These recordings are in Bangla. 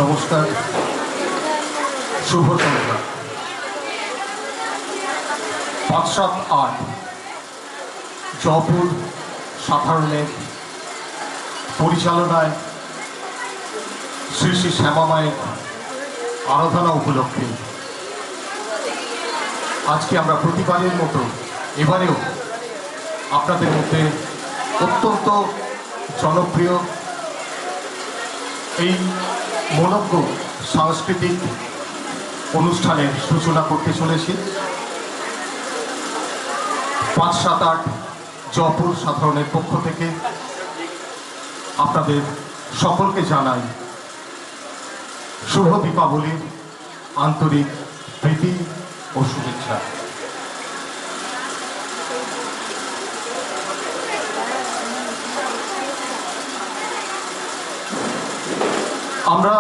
নমস্কার, শুভ সন্ধ্যা। ৫-৭-৮ জয়পুর সাধারণের পরিচালনায় শ্রী শ্রী শ্যামা মায়ের আরাধনা উপলক্ষে আজকে আমরা প্রতিবারের মতো এবারেও আপনাদের মধ্যে অত্যন্ত জনপ্রিয় এই মনোজ্ঞ সাংস্কৃতিক অনুষ্ঠানের সূচনা করতে চলেছি। ৫-৭-৮ জয়পুর সাধারণের পক্ষ থেকে আপনাদের সকলকে জানাই শুভ দীপাবলির আন্তরিক প্রীতি ও শুভেচ্ছা। আমরা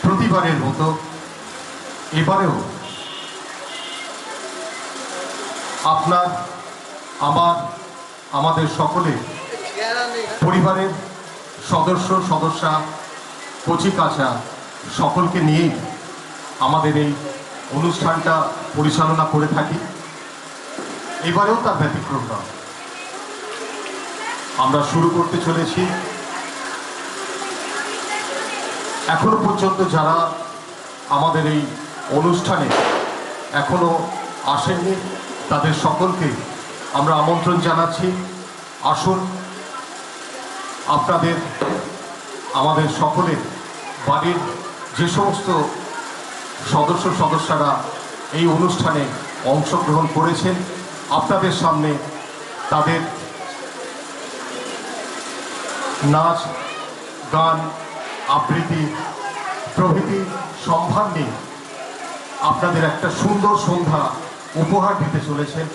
প্রতিবারের মতো এবারেও আপনার আমাদের সকলের পরিবারের সদস্যা কচিকাঁচা সকলকে নিয়েই আমাদের এই অনুষ্ঠানটা পরিচালনা করে থাকি। এবারেও তার ব্যতিক্রম নয়। আমরা শুরু করতে চলেছি। এখনো পর্যন্ত যারা আমাদের এই অনুষ্ঠানে এখনো আসেননি তাদের সকলকে আমরা আমন্ত্রণ জানাচ্ছি, আসুন। আপনাদের আমাদের সকলের বাড়ির যে সমস্ত সদস্যরা এই অনুষ্ঠানে অংশগ্রহণ করেছেন, আপনাদের সামনে তাদের নাচ, গান, আবৃত্তি প্রভৃতি সম্ভার নিয়ে আপনাদের একটা সুন্দর সন্ধ্যা উপহার দিতে চলেছেন।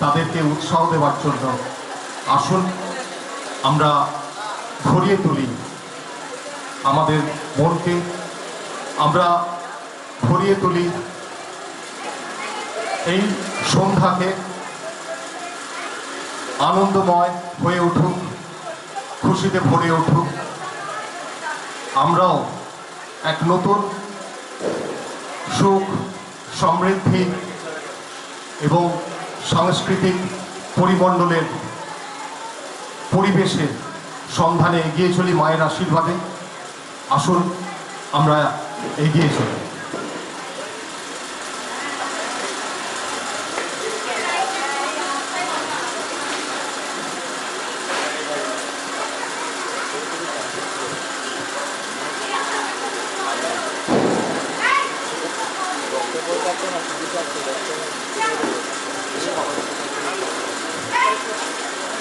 তাদেরকে উৎসাহ দেওয়ার জন্য আসুন আমরা ভরিয়ে তুলি আমাদের মনকে, আমরা ভরিয়ে তুলি এই সন্ধ্যাকে। আনন্দময় হয়ে উঠুক, খুশিতে ভরে উঠুক। আমরাও এক নতুন সুখ, সমৃদ্ধি এবং সাংস্কৃতিক পরিমণ্ডলের পরিবেশের সন্ধানে এগিয়ে চলি মায়ের আশীর্বাদে। আসুন আমরা এগিয়ে চলি।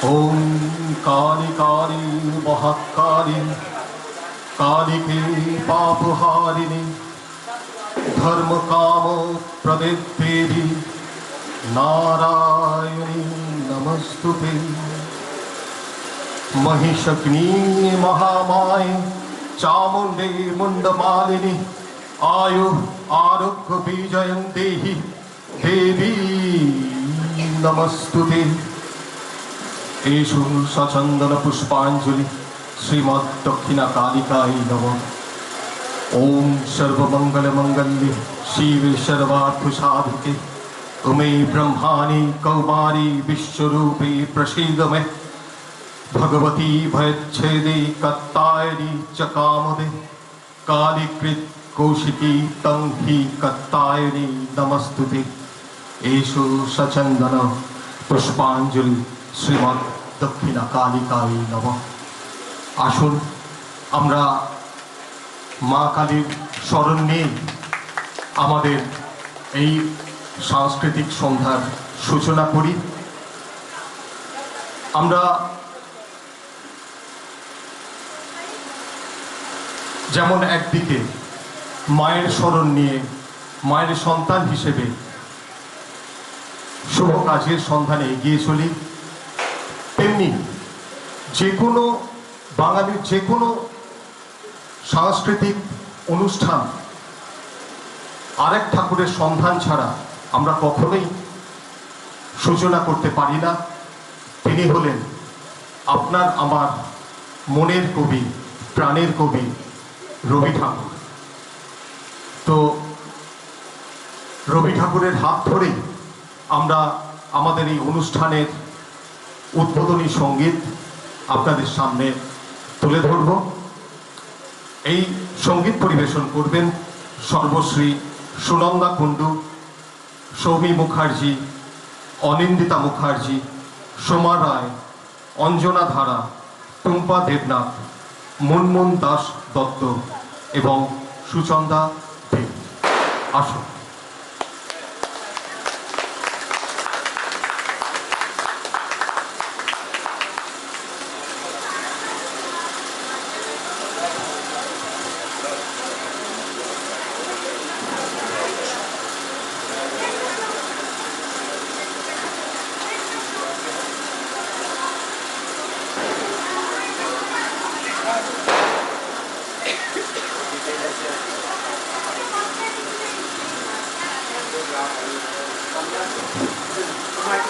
ओम काली काली महाकाली कालिके पापहारिणी धर्म काम प्रदे देवी नारायणी नमस्तुते। महिषग्नी महामाय चामुंडे मुंडमालिनी आयु आरोग्य विजयं देहि देवी नमस्तुते। एषु सचंदन पुष्पांजलि श्रीमद् दक्षिणा कालिकाय नमः। ओम सर्वमंगल मंगल्ये शिवे सर्वार्थ साधिके तुमे ब्रह्माणि कौमारी विश्वरूपे प्रसीद मे। भगवती भयच्छेदे कत्तायनी च कामदे कालीकृत कौशिकी तं हि कत्तायनी नमस्तुते। एषु सचंदन पुष्पांजलि श्रीमद् दक्षिणा कालिकाय नमः। আসুন আমরা মা কালীর স্মরণ নিয়ে আমাদের এই সাংস্কৃতিক সন্ধ্যার সূচনা করি। আমরা যেমন একদিকে মায়ের স্মরণ নিয়ে মায়ের সন্তান হিসেবে শুভ কাজের সন্ধানে এগিয়ে চলি, তেমনি যে কোনো বাঙালির যে কোনো সাংস্কৃতিক অনুষ্ঠান আরেক ঠাকুরের সন্ধান ছাড়া আমরা কখনোই সূচনা করতে পারি না। তিনি হলেন আপনার আমার মনের কবি, প্রাণের কবি রবি ঠাকুর। তো রবি ঠাকুরের হাত ধরেই আমরা আমাদের এই অনুষ্ঠানের উদ্বোধনী সঙ্গীত আপনাদের সামনে তুলে ধরব। এই সঙ্গীত পরিবেশন করবেন সর্বশ্রী সুনন্দা কুণ্ডু, সৌমি মুখার্জি, অনিন্দিতা মুখার্জি, সোমা রায়, অঞ্জনা ধারা, টুম্পা দেবনাথ, মুনমুন দাস দত্ত এবং সুচন্দা দেব। আসুন। Mic